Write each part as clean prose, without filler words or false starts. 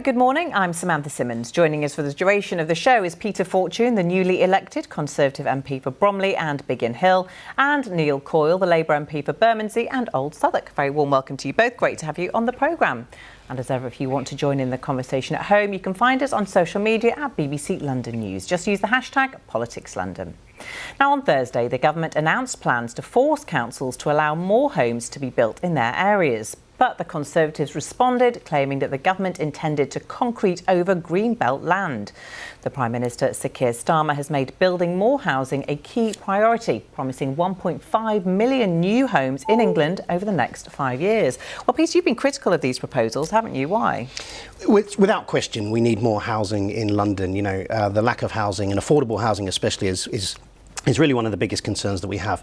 Good morning, I'm Samantha Simmons. Joining us for the duration of the show is Peter Fortune, the newly elected Conservative MP for Bromley and Biggin Hill, and Neil Coyle, the Labour MP for Bermondsey and Old Southwark. Very warm welcome to you both. Great to have you on the programme. And as ever, if you want to join in the conversation at home, you can find us on social media at BBC London News. Just use the hashtag #PoliticsLondon. Now, on Thursday, the government announced plans to force councils to allow more homes to be built in their areas. But the Conservatives responded, claiming that the government intended to concrete over greenbelt land. The Prime Minister, Sir Keir Starmer, has made building more housing a key priority, promising 1.5 million new homes in England over the next 5 years. Well, Peter, you've been critical of these proposals, haven't you? Why? Without question, we need more housing in London. You know, the lack of housing, and affordable housing especially, is really one of the biggest concerns that we have.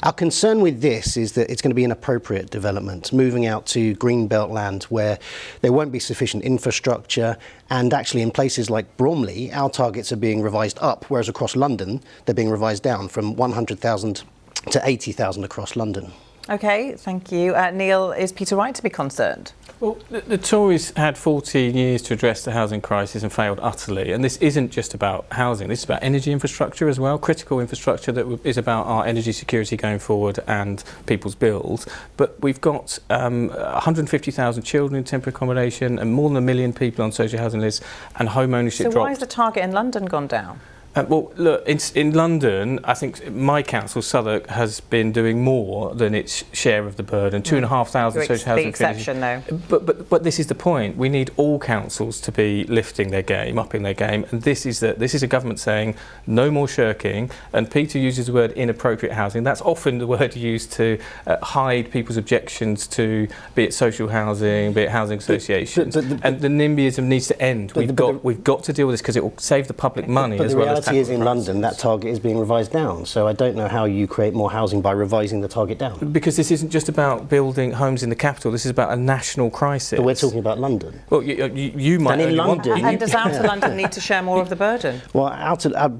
Our concern with this is that it's going to be an appropriate development, moving out to greenbelt land where there won't be sufficient infrastructure, and actually in places like Bromley, our targets are being revised up, whereas across London, they're being revised down from 100,000 to 80,000 across London. OK, thank you. Neil, is Peter right to be concerned? Well, the Tories had 14 years to address the housing crisis and failed utterly. And this isn't just about housing. This is about energy infrastructure as well, critical infrastructure that is about our energy security going forward and people's bills. But we've got 150,000 children in temporary accommodation and more than 1 million people on social housing lists, and home ownership dropped. So why has the target in London gone down? Well, look, in London, I think my council, Southwark, has been doing more than its share of the burden. 2,500 social housing. The exception, though. But this is the point. We need all councils to be lifting their game, upping their game. And this is a government saying no more shirking. And Peter uses the word inappropriate housing. That's often the word used to hide people's objections to, be it social housing, be it housing associations. And the NIMBYism needs to end. We've got to deal with this because it will save the public money as well as. The reality is in London that target is being revised down, so I don't know how you create more housing by revising the target down. Because this isn't just about building homes in the capital, this is about a national crisis. But we're talking about London. Well, you might and in London, and does Outer London need to share more of the burden? Well,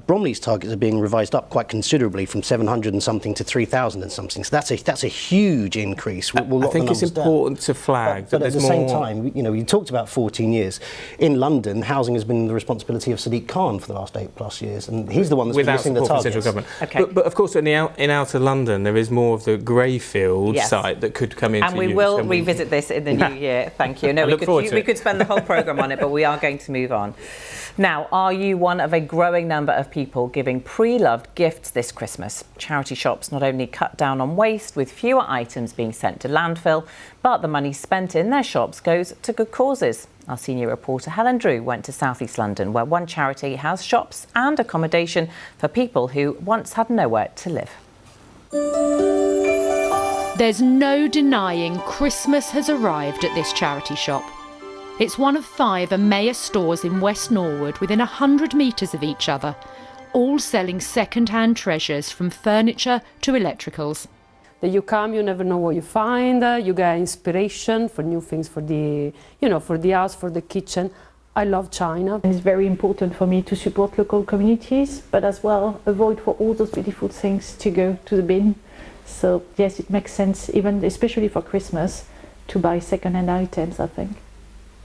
Bromley's targets are being revised up quite considerably from 700 and something to 3,000 and something, so that's a huge increase. I think it's important to flag but at the same time, you know, you talked about 14 years. In London, housing has been the responsibility of Sadiq Khan for the last 8+ years. And he's the one that's been missing the targets. Central government. Okay. But of course, in Outer London, there is more of the Greyfield site that could come into use. And we will revisit this in the new year. Thank you. No, we could spend the whole programme on it, but we are going to move on. Now, are you one of a growing number of people giving pre-loved gifts this Christmas? Charity shops not only cut down on waste, with fewer items being sent to landfill, but the money spent in their shops goes to good causes. Our senior reporter Helen Drew went to South East London, where one charity has shops and accommodation for people who once had nowhere to live. There's no denying Christmas has arrived at this charity shop. It's one of 5 Emmaus stores in West Norwood, within 100 metres of each other, all selling second-hand treasures from furniture to electricals. You come, you never know what you find, you get inspiration for new things for the, for the house, for the kitchen. I love China. It's very important for me to support local communities, but as well avoid for all those beautiful things to go to the bin. So yes, it makes sense, even especially for Christmas, to buy second-hand items, I think.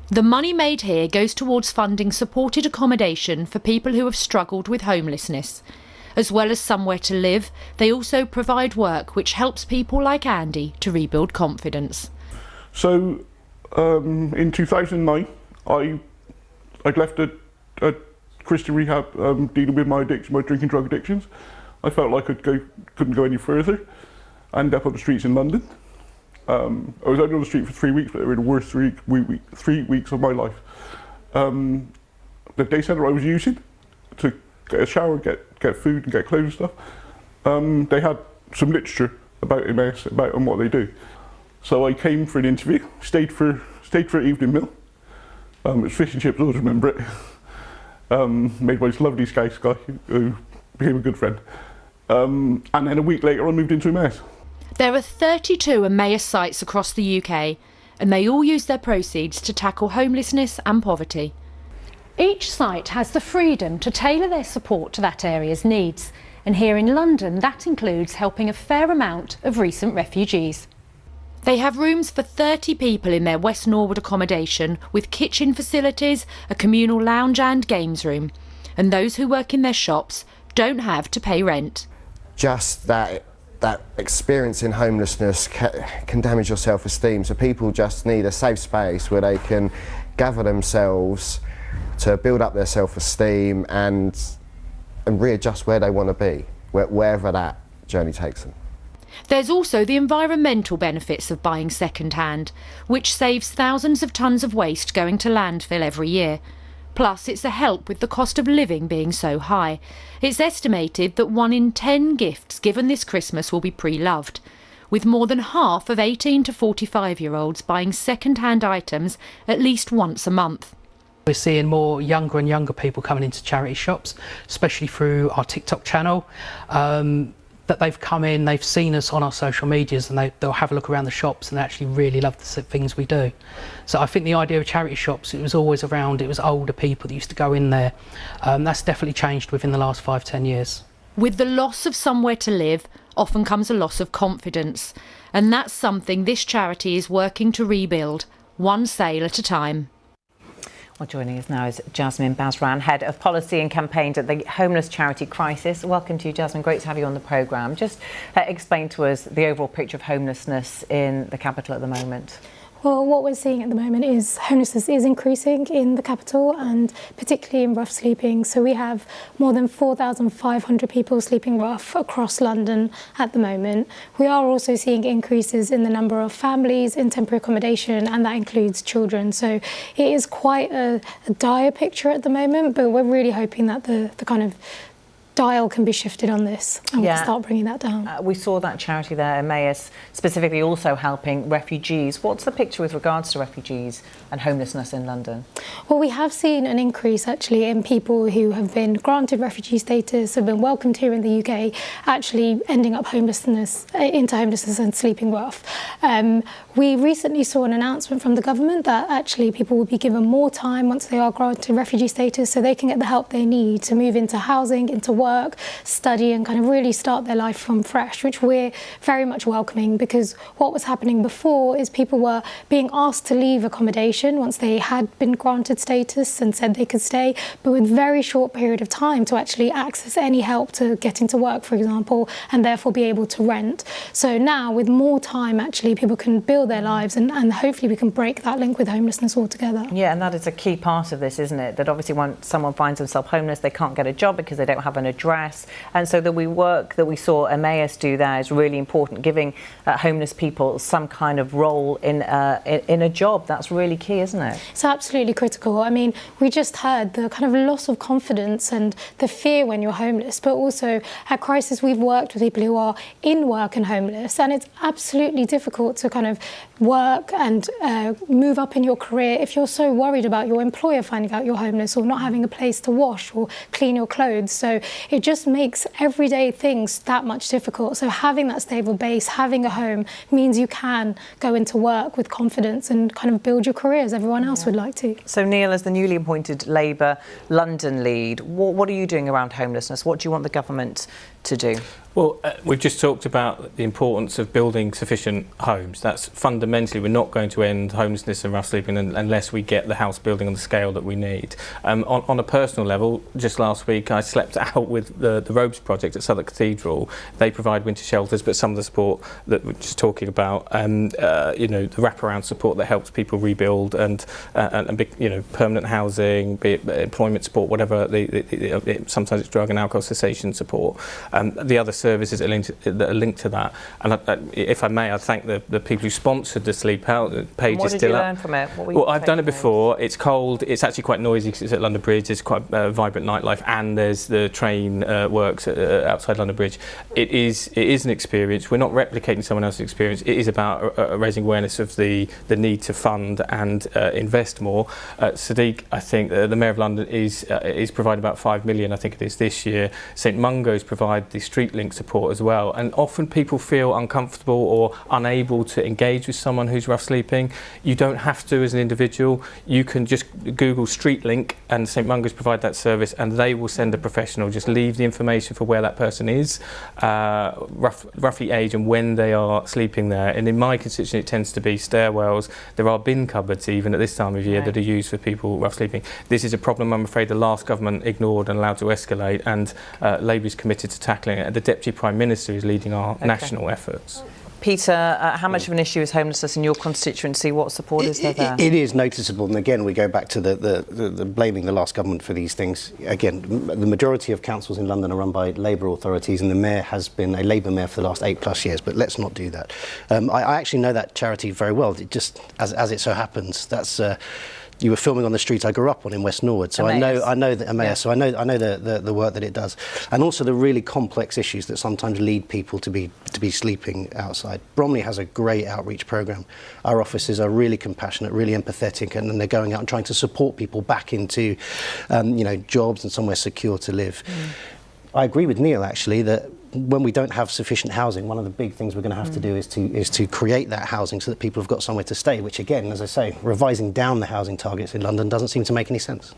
The money made here goes towards funding supported accommodation for people who have struggled with homelessness. As well as somewhere to live, they also provide work which helps people like Andy to rebuild confidence. So, in 2009, I'd left a Christian rehab dealing with my addiction, my drinking drug addictions. I felt like I couldn't go any further. I ended up on the streets in London. I was only on the street for 3 weeks, but they were the worst 3 weeks of my life. The day centre I was using to get a shower, get food and get clothes and stuff, they had some literature about Emmaus, about what they do. So I came for an interview, stayed for an evening meal. It was fish and chips, I always remember it. Made by this lovely Scouse guy who became a good friend. And then a week later I moved into Emmaus. There are 32 Emmaus sites across the UK, and they all use their proceeds to tackle homelessness and poverty. Each site has the freedom to tailor their support to that area's needs, and here in London that includes helping a fair amount of recent refugees. They have rooms for 30 people in their West Norwood accommodation with kitchen facilities, a communal lounge and games room. And those who work in their shops don't have to pay rent. Just that experience in homelessness can damage your self-esteem, so people just need a safe space where they can gather themselves to build up their self-esteem and readjust where they want to be, wherever that journey takes them. There's also the environmental benefits of buying second-hand, which saves thousands of tonnes of waste going to landfill every year. Plus, it's a help with the cost of living being so high. It's estimated that 1 in 10 gifts given this Christmas will be pre-loved, with more than half of 18 to 45-year-olds buying second-hand items at least once a month. We're seeing more younger and younger people coming into charity shops, especially through our TikTok channel. That they've come in, they've seen us on our social medias, and they'll have a look around the shops and they actually really love the things we do. So I think the idea of charity shops, it was always around, it was older people that used to go in there. That's definitely changed within the last 5-10 years. With the loss of somewhere to live, often comes a loss of confidence. And that's something this charity is working to rebuild, one sale at a time. Well, joining us now is Jasmine Basran, Head of Policy and Campaigns at the Homeless Charity Crisis. Welcome to you, Jasmine. Great to have you on the programme. Just explain to us the overall picture of homelessness in the capital at the moment. Well, what we're seeing at the moment is homelessness is increasing in the capital, and particularly in rough sleeping. So we have more than 4,500 people sleeping rough across London at the moment. We are also seeing increases in the number of families in temporary accommodation, and that includes children. So it is quite a dire picture at the moment, but we're really hoping that the kind of dial can be shifted on this and we can start bringing that down. We saw that charity there, Emmaus, specifically also helping refugees. What's the picture with regards to refugees and homelessness in London? Well, we have seen an increase actually in people who have been granted refugee status, have been welcomed here in the UK, actually ending up into homelessness and sleeping rough. We recently saw an announcement from the government that actually people will be given more time once they are granted refugee status, so they can get the help they need to move into housing, into work, study, and kind of really start their life from fresh, which we're very much welcoming, because what was happening before is people were being asked to leave accommodation once they had been granted status and said they could stay, but with very short period of time to actually access any help to get into work, for example, and therefore be able to rent. So now with more time, actually people can build their lives, and hopefully we can break that link with homelessness altogether. Yeah, and that is a key part of this, isn't it? That obviously when someone finds themselves homeless, they can't get a job because they don't have an address, and so the work that we saw Emmaus do there is really important, giving homeless people some kind of role in a job. That's really key, isn't it? It's absolutely critical. I mean, we just heard the kind of loss of confidence and the fear when you're homeless, but also at Crisis we've worked with people who are in work and homeless, and it's absolutely difficult to kind of work and move up in your career if you're so worried about your employer finding out you're homeless or not having a place to wash or clean your clothes. So it just makes everyday things that much difficult. So having that stable base, having a home, means you can go into work with confidence and kind of build your career as everyone else would like to. So Neil, as the newly appointed Labour London lead, what are you doing around homelessness? What do you want the government to do? Well, we've just talked about the importance of building sufficient homes. That's fundamentally, we're not going to end homelessness and rough sleeping unless we get the house building on the scale that we need. On a personal level, just last week I slept out with the Robes project at Southwark Cathedral. They provide winter shelters, but some of the support that we're just talking about, you know, the wraparound support that helps people rebuild and you know, permanent housing, be it employment support, whatever. Sometimes it's drug and alcohol cessation support. The other services that are linked to that. And if I may, I thank the people who sponsored the Sleep Out. The page is still up. What did you learn from it? Well, I've done it before. It's cold. It's actually quite noisy because it's at London Bridge. There's quite vibrant nightlife, and there's the train works outside London Bridge. It is an experience. We're not replicating someone else's experience. It is about raising awareness of the need to fund and invest more. Sadiq, I think the Mayor of London is providing about 5 million. I think it is this year. St Mungo's provide provide the street link support as well. And often people feel uncomfortable or unable to engage with someone who's rough sleeping. You don't have to as an individual. You can just Google street link and St Mungo's provide that service, and they will send a professional. Just leave the information for where that person is, roughly age and when they are sleeping there. And in my constituency it tends to be stairwells. There are bin cupboards even at this time of year that are used for people rough sleeping. This is a problem I'm afraid the last government ignored and allowed to escalate, and Labour is committed to tackling it. The Deputy Prime Minister is leading our national efforts. Peter, how much of an issue is homelessness in your constituency? What support is there? It is noticeable, and again we go back to the blaming the last government for these things. Again, the majority of councils in London are run by Labour authorities, and the mayor has been a Labour mayor for the last 8+ years, but let's not do that. I actually know that charity very well. It just, as it so happens, that's you were filming on the street I grew up on in West Norwood, so I know the Emmaus, so I know the work that it does, and also the really complex issues that sometimes lead people to be sleeping outside. Bromley has a great outreach programme. Our officers are really compassionate, really empathetic, and then they're going out and trying to support people back into jobs and somewhere secure to live. I agree with Neil actually that when we don't have sufficient housing, one of the big things we're going to have to do is to create that housing so that people have got somewhere to stay, which again, as I say, revising down the housing targets in London doesn't seem to make any sense.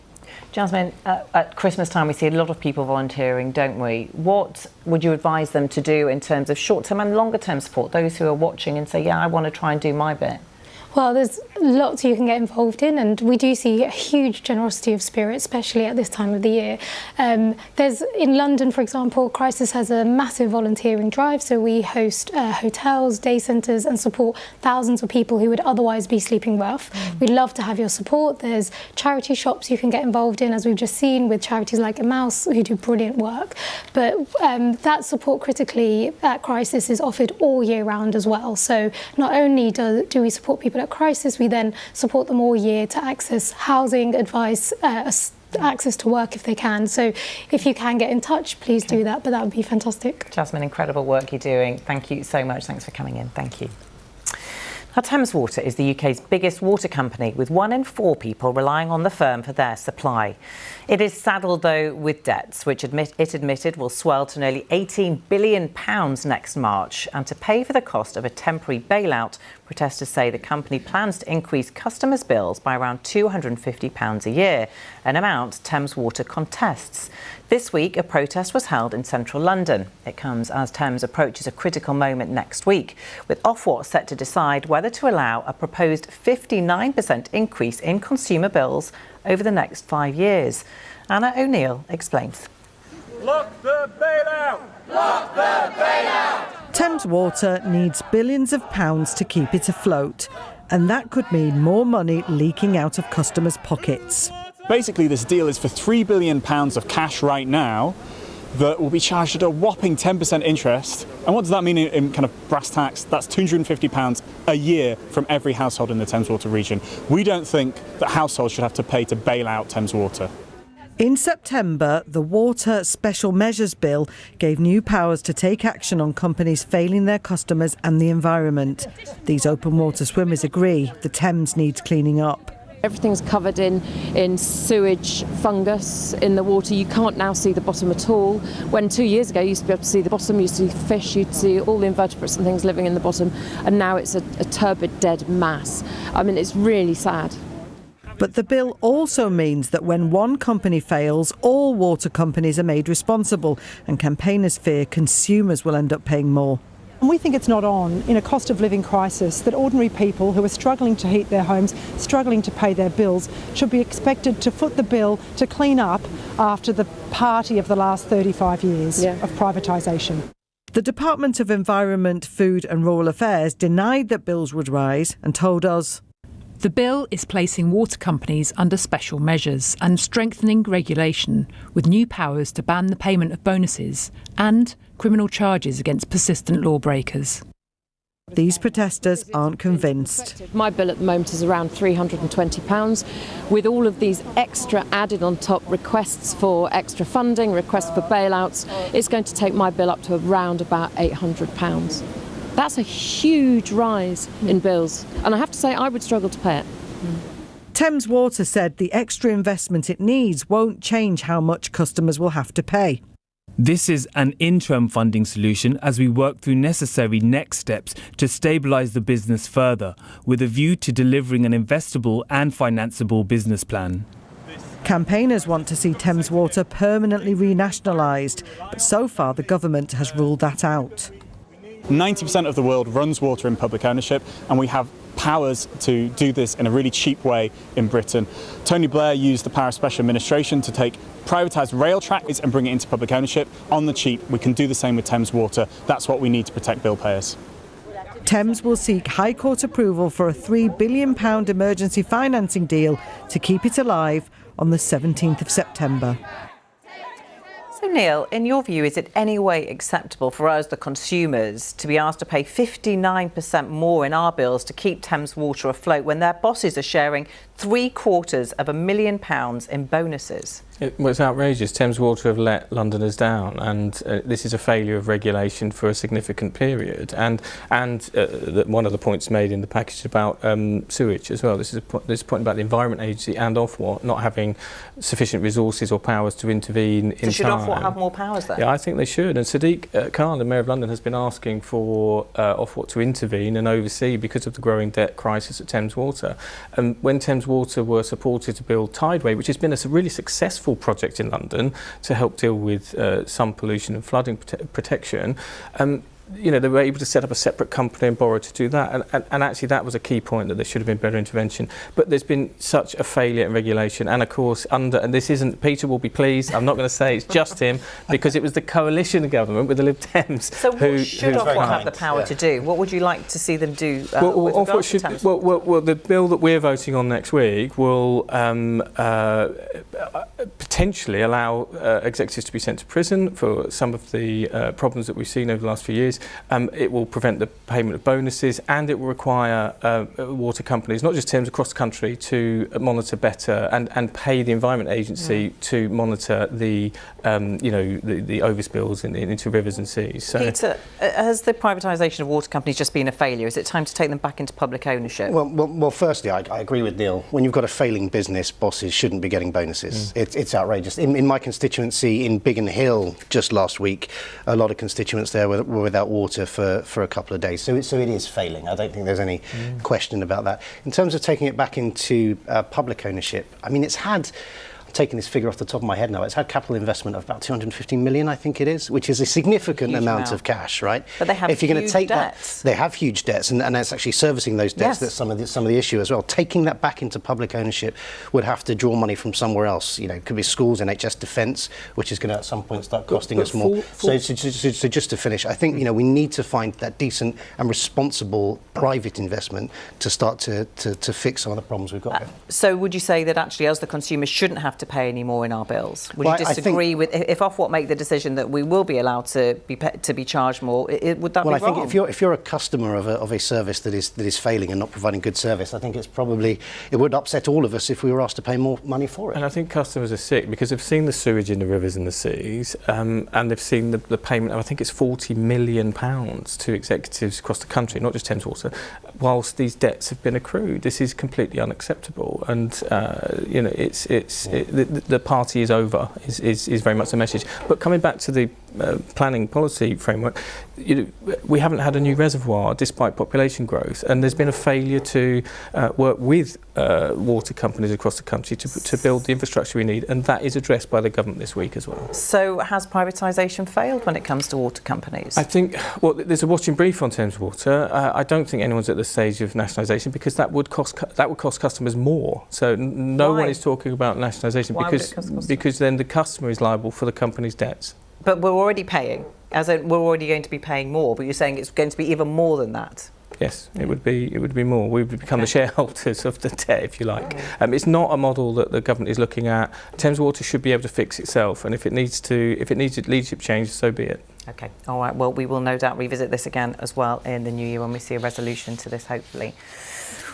Jasmine, at Christmas time we see a lot of people volunteering, don't we? What would you advise them to do in terms of short-term and longer-term support, those who are watching and say, yeah, I want to try and do my bit? Well, there's lots you can get involved in, and we do see a huge generosity of spirit, especially at this time of the year. There's in London, for example, Crisis has a massive volunteering drive, so we host hotels, day centres and support thousands of people who would otherwise be sleeping rough. We'd love to have your support. There's charity shops you can get involved in, as we've just seen, with charities like Emmaus who do brilliant work. But that support critically at Crisis is offered all year round as well. So not only do we support people at Crisis, we then support them all year to access housing, advice, access to work if they can. So if you can get in touch, please do that, but that would be fantastic. Jasmine, incredible work you're doing. Thank you so much. Thanks for coming in. Thank you. Now, Thames Water is the UK's biggest water company, with 1 in 4 people relying on the firm for their supply. It is saddled, though, with debts, which it admitted will swell to nearly £18 billion next March. And to pay for the cost of a temporary bailout, protesters say the company plans to increase customers' bills by around £250 a year, an amount Thames Water contests. This week, a protest was held in central London. It comes as Thames approaches a critical moment next week, with Ofwat set to decide whether to allow a proposed 59% increase in consumer bills over the next 5 years. Anna O'Neill explains. Block the bailout! Block the bailout! Thames Water needs billions of pounds to keep it afloat, and that could mean more money leaking out of customers' pockets. Basically, this deal is for £3 billion of cash right now that will be charged at a whopping 10% interest. And what does that mean in kind of brass tacks? That's £250 a year from every household in the Thames Water region. We don't think that households should have to pay to bail out Thames Water. In September, the Water Special Measures Bill gave new powers to take action on companies failing their customers and the environment. These open water swimmers agree the Thames needs cleaning up. Everything's covered in sewage, fungus in the water. You can't now see the bottom at all. When 2 years ago you used to be able to see the bottom, you used to see fish, you'd see all the invertebrates and things living in the bottom, and now it's a turbid, dead mass. I mean, it's really sad. But the bill also means that when one company fails, all water companies are made responsible, and campaigners fear consumers will end up paying more. And we think it's not on, in a cost of living crisis, that ordinary people who are struggling to heat their homes, struggling to pay their bills, should be expected to foot the bill to clean up after the party of the last 35 years of privatisation. The Department of Environment, Food and Rural Affairs denied that bills would rise and told us, the bill is placing water companies under special measures and strengthening regulation, with new powers to ban the payment of bonuses and criminal charges against persistent lawbreakers. These protesters aren't convinced. My bill at the moment is around £320. With all of these extra added on top requests for extra funding, requests for bailouts, it's going to take my bill up to around about £800. That's a huge rise in bills, and I have to say I would struggle to pay it. Thames Water said the extra investment it needs won't change how much customers will have to pay. This is an interim funding solution as we work through necessary next steps to stabilise the business further, with a view to delivering an investable and financeable business plan. Campaigners want to see Thames Water permanently renationalised, but so far the government has ruled that out. 90% of the world runs water in public ownership, and we have powers to do this in a really cheap way in Britain. Tony Blair used the power of special administration to take privatised rail tracks and bring it into public ownership on the cheap. We can do the same with Thames Water. That's what we need to protect bill payers. Thames will seek High Court approval for a £3 billion emergency financing deal to keep it alive on the 17th of September. So Neil, in your view, is it any way acceptable for us, the consumers, to be asked to pay 59% more in our bills to keep Thames Water afloat when their bosses are sharing £750,000 in bonuses? It's outrageous. Thames Water have let Londoners down, and this is a failure of regulation for a significant period. And one of the points made in the package about sewage as well. This is a point about the Environment Agency and Ofwat not having sufficient resources or powers to intervene in time. So should Ofwat have more powers then? Yeah, I think they should. And Sadiq Khan, the Mayor of London, has been asking for Ofwat to intervene and oversee because of the growing debt crisis at Thames Water. When Thames Water were supported to build Tideway, which has been a really successful project in London to help deal with some pollution and flooding protection, you know, they were able to set up a separate company and borrow to do that. And actually that was a key point, that there should have been better intervention. But there's been such a failure in regulation. And of course, and this isn't, Peter will be pleased, I'm not going to say it's just him, because it was the coalition government with the Lib Dems. So what should Ofwat have the power to do? What would you like to see them do with regards to Thames? Well, the bill that we're voting on next week will potentially allow executives to be sent to prison for some of the problems that we've seen over the last few years. It will prevent the payment of bonuses, and it will require water companies, not just Thames, across the country, to monitor better and pay the Environment Agency to monitor the the overspills into rivers and seas. So, Peter, has the privatisation of water companies just been a failure? Is it time to take them back into public ownership? Well, firstly, I agree with Neil. When you've got a failing business, bosses shouldn't be getting bonuses. It's outrageous. In my constituency in Biggin Hill just last week, a lot of constituents there were without water for a couple of days. So it is failing. I don't think there's any question about that. In terms of taking it back into public ownership, I mean, it's had, I'm taking this figure off the top of my head now, it's had capital investment of about 250 million, I think it is, which is a significant amount of cash, right? But they have huge debts. They have huge debts, and it's actually servicing those debts that's some of the issue as well. Taking that back into public ownership would have to draw money from somewhere else. You know, it could be schools, NHS Defence, which is going to at some point start costing us more. So just to finish, I think, you know, we need to find that decent and responsible private investment to start to fix some of the problems we've got. So would you say that actually us, the consumers, shouldn't have to pay any more in our bills? Would you disagree with, if Ofwat make the decision that we will be allowed to be charged more, would that be wrong? Well, I think if you're a customer of a service that is failing and not providing good service, I think it would upset all of us if we were asked to pay more money for it. And I think customers are sick because they've seen the sewage in the rivers and the seas, and they've seen the payment of, I think it's £40 million to executives across the country, not just Thames Water, whilst these debts have been accrued. This is completely unacceptable, and you know, the party is over is very much the message. But coming back to the planning policy framework, you know, we haven't had a new reservoir despite population growth, and there's been a failure to work with water companies across the country to build the infrastructure we need, and that is addressed by the government this week as well. So has privatisation failed when it comes to water companies? I think, well, there's a watching brief on Thames Water. I don't think anyone's at the stage of nationalisation, because that would cost customers more. So no one is talking about nationalisation because then the customer is liable for the company's debts. But we're already paying, as in we're already going to be paying more, but you're saying it's going to be even more than that? Yes, it would be more. We would become the shareholders of the debt, if you like. It's not a model that the government is looking at. Thames Water should be able to fix itself, and if it needs leadership change, so be it. Okay, all right. Well, we will no doubt revisit this again as well in the new year when we see a resolution to this, hopefully.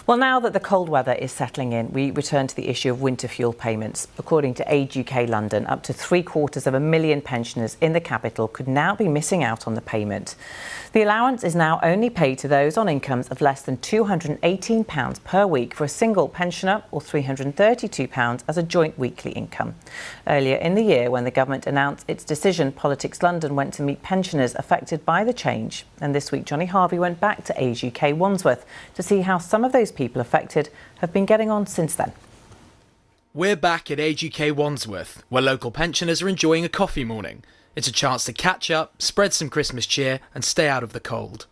Well, now that the cold weather is settling in, we return to the issue of winter fuel payments. According to Age UK London, up to 750,000 pensioners in the capital could now be missing out on the payment. The allowance is now only paid to those on incomes of less than £218 per week for a single pensioner, or £332 as a joint weekly income. Earlier in the year, when the government announced its decision, Politics London went to meet pensioners affected by the change. And this week, Johnny Harvey went back to Age UK Wandsworth to see how some of those people affected have been getting on since then. We're back at Age UK Wandsworth, where local pensioners are enjoying a coffee morning. It's a chance to catch up, spread some Christmas cheer and stay out of the cold.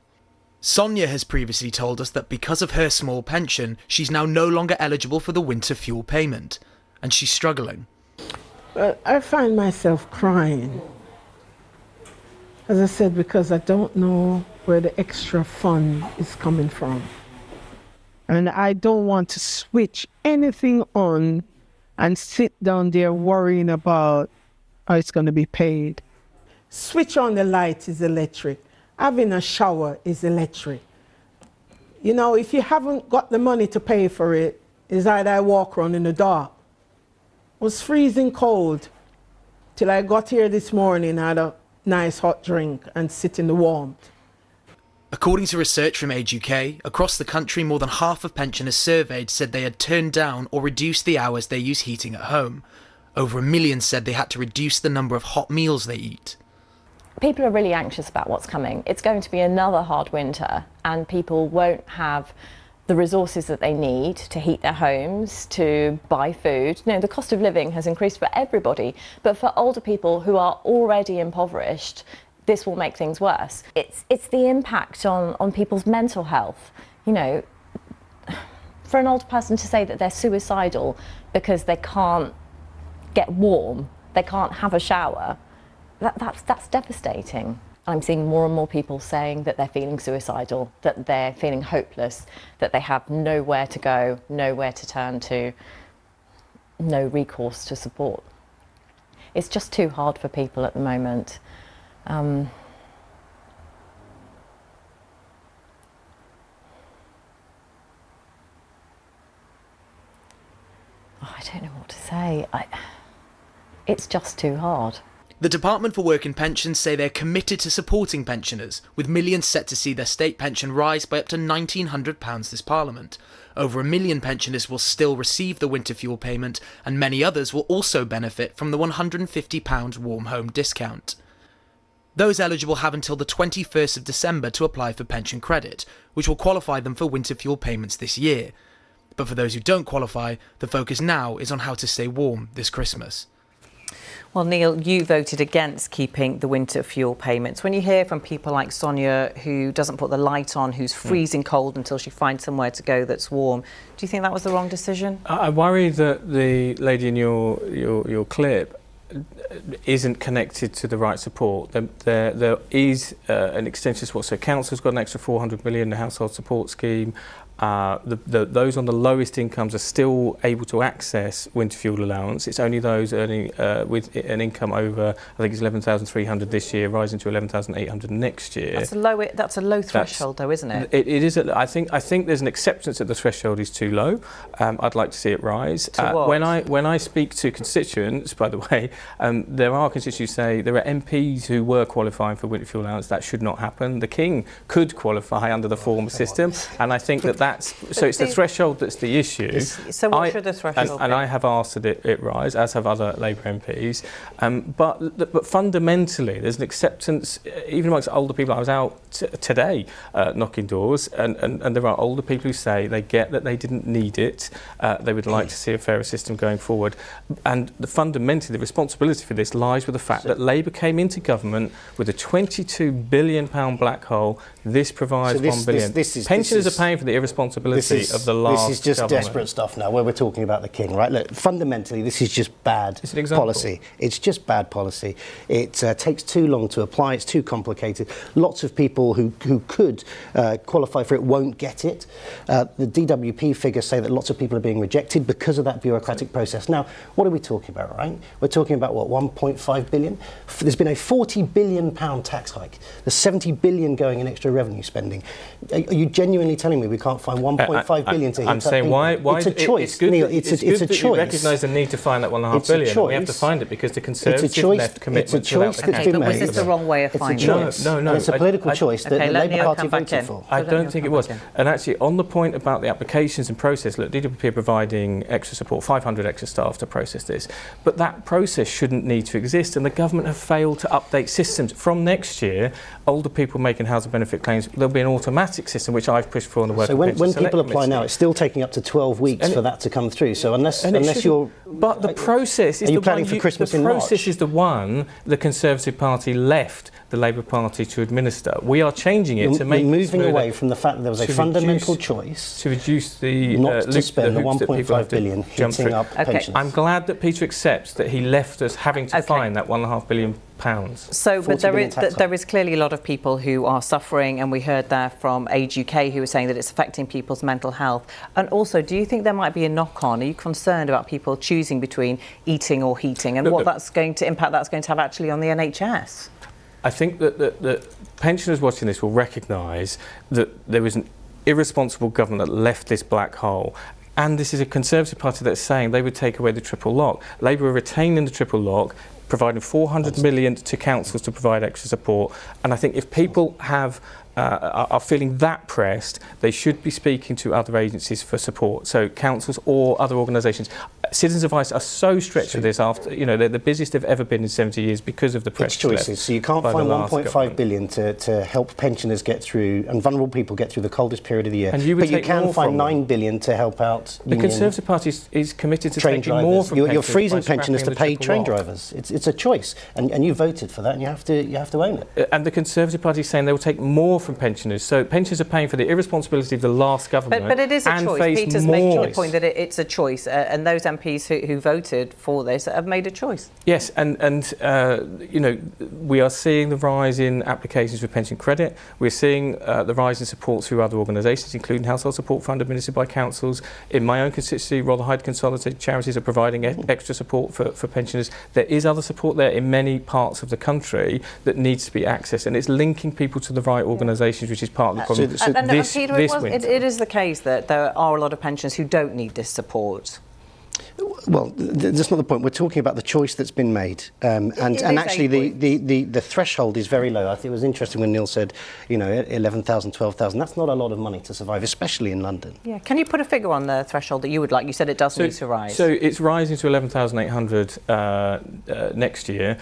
Sonia has previously told us that because of her small pension, she's now no longer eligible for the winter fuel payment, and she's struggling. Well, I find myself crying, as I said, because I don't know where the extra fund is coming from. And I don't want to switch anything on and sit down there worrying about how it's going to be paid. Switch on the light is electric. Having a shower is electric. You know, if you haven't got the money to pay for it, it's either I walk around in the dark. It was freezing cold till I got here this morning, had a nice hot drink and sit in the warmth. According to research from Age UK, across the country more than half of pensioners surveyed said they had turned down or reduced the hours they use heating at home. Over 1 million said they had to reduce the number of hot meals they eat. People are really anxious about what's coming. It's going to be another hard winter and people won't have the resources that they need to heat their homes, to buy food. You know, the cost of living has increased for everybody, but for older people who are already impoverished, this will make things worse. It's the impact on people's mental health. You know, for an older person to say that they're suicidal because they can't get warm, they can't have a shower, that's devastating. I'm seeing more and more people saying that they're feeling suicidal, that they're feeling hopeless, that they have nowhere to go, nowhere to turn to, no recourse to support. It's just too hard for people at the moment. I don't know what to say. It's just too hard. The Department for Work and Pensions say they're committed to supporting pensioners, with millions set to see their state pension rise by up to £1,900 this Parliament. Over 1 million pensioners will still receive the winter fuel payment, and many others will also benefit from the £150 warm home discount. Those eligible have until the 21st of December to apply for pension credit, which will qualify them for winter fuel payments this year. But for those who don't qualify, the focus now is on how to stay warm this Christmas. Well, Neil, you voted against keeping the winter fuel payments. When you hear from people like Sonia, who doesn't put the light on, who's freezing cold until she finds somewhere to go that's warm, do you think that was the wrong decision? I worry that the lady in your clip isn't connected to the right support. There is an extension support. So council's got an extra 400 million in the household support scheme. Those on the lowest incomes are still able to access winter fuel allowance. It's only those earning with an income over, I think it's 11,300 this year, rising to 11,800 next year. That's a low threshold, though, isn't it? It is. I think there's an acceptance that the threshold is too low. I'd like to see it rise. To what? When I speak to constituents, by the way, there are constituents who say there are MPs who were qualifying for winter fuel allowance. That should not happen. The King could qualify under the former system, and I think that. So it's the threshold that's the issue. So what should the threshold be? And I have asked that it rise, as have other Labour MPs. But fundamentally, there's an acceptance, even amongst older people. I was out today knocking doors, and there are older people who say they get that they didn't need it. They would like to see a fairer system going forward. And fundamentally, the responsibility for this lies with the fact that Labour came into government with a £22 billion black hole. This provides £1 billion. Pensioners are paying for the irresponsibility of the last This is just government. desperate stuff now, where we're talking about the King, right? Look, fundamentally, this is just bad policy. It's just bad policy. It takes too long to apply. It's too complicated. Lots of people who could qualify for it won't get it. The DWP figures say that lots of people are being rejected because of that bureaucratic process. Now, what are we talking about, right? We're talking about, what, 1.5 billion? There's been a £40 billion tax hike. There's 70 billion going in extra revenue spending. Are you genuinely telling me we can't find 1.5 billion to hit I'm saying why it's a choice, it's good Neil. that, It's good a that choice. You recognise the need to find that 1.5 billion. We have to find it because the Conservative left commitment. It's a choice that's okay, been but made. was this the wrong way of finding it? No. And it's a political choice that the Labour Party voted for. I don't think it was. And actually, on the point about the applications and process, look, DWP are providing extra support, 500 extra staff to process this. But that process shouldn't need to exist, and the government have failed to update systems. From next year, older people making housing benefit claims, there'll be an automatic system, which I've pushed for on the work. So when people apply now, it's still taking up to 12 weeks for that to come through. So unless you're... But the process is the planning for Christmas in March? The March? process is the one the Conservative Party left the Labour Party to administer. We are changing it to make... You're moving away from the fact that there was a fundamental choice to reduce the... not to spend the 1.5 billion hitting up pensions. I'm glad that Peter accepts that he left us having to find that £1.5 billion. So, but there is clearly a lot of people who are suffering, and we heard there from Age UK who were saying that it's affecting people's mental health. And also, do you think there might be a knock-on? Are you concerned about people choosing between eating or heating, and what that's going to impact that's going to have actually on the NHS? I think that pensioners watching this will recognise that there was an irresponsible government that left this black hole. And this is a Conservative Party that's saying they would take away the triple lock. Labour are retaining the triple lock, providing 400 million to councils to provide extra support. And I think if people are feeling that pressed, they should be speaking to other agencies for support. So councils or other organisations. Citizens Advice are so stretched with this after, they're the busiest they've ever been in 70 years because of the pressure. It's choices. So you can't find 1.5 billion to help pensioners get through and vulnerable people get through the coldest period of the year. And but you can find 9 billion to help out the Conservative Party is committed to taking more from pensioners. You're freezing pensioners to pay train drivers. It's a choice, and you voted for that, and you have to own it. And the Conservative Party is saying they will take more from pensioners. So pensioners are paying for the irresponsibility of the last government. But it is a choice. Peter's making the point that it's a choice, and those MPs who voted for this have made a choice. Yes, and we are seeing the rise in applications for pension credit. We're seeing the rise in support through other organisations, including Household Support Fund administered by councils. In my own constituency, Rotherhithe Consolidated Charities are providing extra support for pensioners. There is other support there in many parts of the country that needs to be accessed, and it's linking people to the right organisations, which is part of the problem. Peter, it is the case that there are a lot of pensioners who don't need this support. Well, that's not the point. We're talking about the choice that's been made, and actually the threshold is very low. I think it was interesting when Neil said, 11,000, 12,000. That's not a lot of money to survive, especially in London. Yeah. Can you put a figure on the threshold that you would like? You said it does need to rise. So it's rising to 11,800 next year.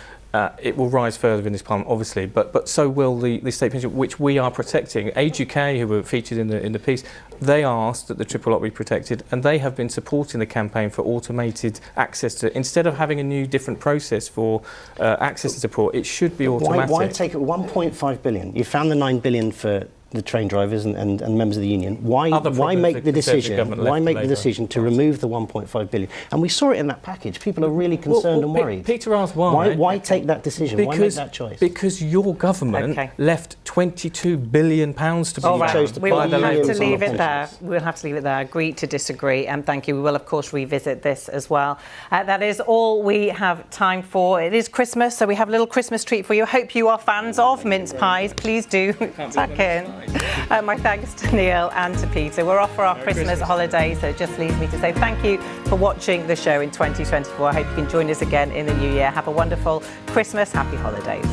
It will rise further in this Parliament, obviously, but so will the state pension, which we are protecting. Age UK, who were featured in the piece, they asked that the triple lock be protected, and they have been supporting the campaign for automated access to. Instead of having a new, different process for access to support, it should be automatic. Why take 1.5 billion? You found the 9 billion for the train drivers and members of the union. Why make the decision? Why make the decision to remove the 1.5 billion? And we saw it in that package. People are really concerned and worried. Peter asked why. Why take that decision? Why make that choice? Because your government left £22 billion to be used. We will have to leave it there. We'll have to leave it there. Agree to disagree. And thank you. We will, of course, revisit this as well. That is all we have time for. It is Christmas, so we have a little Christmas treat for you. I hope you are fans of mince pies. Please do tuck in. My thanks to Neil and to Peter. We're off for our Christmas holiday, so it just leaves me to say thank you for watching the show in 2024. I hope you can join us again in the new year. Have a wonderful Christmas. Happy holidays.